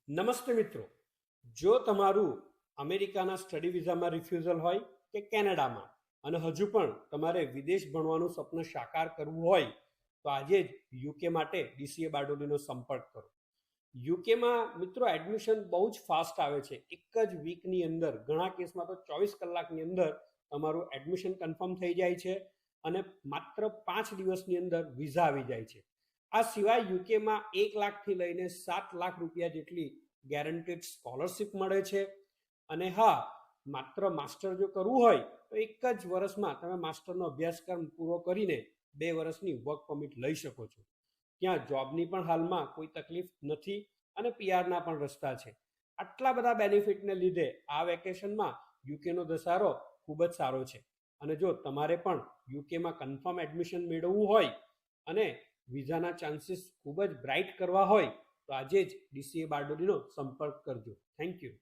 નમસ્તે મિત્રો, જો તમારું અમેરિકાના સ્ટડી વિઝામાં રિફ્યુઝલ હોય કે કેનેડામાં અને હજુ પણ તમારે વિદેશ ભણવાનું સ્વપ્ન સાકાર કરવું હોય તો આજે જ યુકે માટે ડીસીએ બારડોલીનો સંપર્ક કરો. યુકેમાં મિત્રો એડમિશન બહુ જ ફાસ્ટ આવે છે. એક જ વીકની અંદર, ઘણા કેસમાં તો 24 કલાકની અંદર તમારું એડમિશન કન્ફર્મ થઈ જાય છે અને માત્ર 5 દિવસની અંદર વિઝા આવી જાય છે. આ સિવાય યુકેમાં 1 લાખથી લઈને 7 લાખ રૂપિયા જેટલી ગેરંટેડ સ્કોલરશિપ મળે છે. અને હા, માત્ર માસ્ટર જો કરવું હોય તો એક જ વર્ષમાં તમે માસ્ટરનો અભ્યાસક્રમ પૂરો કરીને 2 વર્ષની વર્ક પરમિટ લઈ શકો છો. ત્યાં જોબની પણ હાલમાં કોઈ તકલીફ નથી અને પીઆરના પણ રસ્તા છે. આટલા બધા બેનિફિટને લીધે આ વેકેશનમાં યુકેનો દસારો ખૂબ જ સારો છે. અને જો તમારે પણ યુકેમાં કન્ફર્મ એડમિશન મેળવવું હોય અને વિઝાના ચાન્સીસ ખૂબ જ બ્રાઇટ કરવા હોય તો આજે જ ડીસીએ બારડોલીનો સંપર્ક કરજો. Thank you.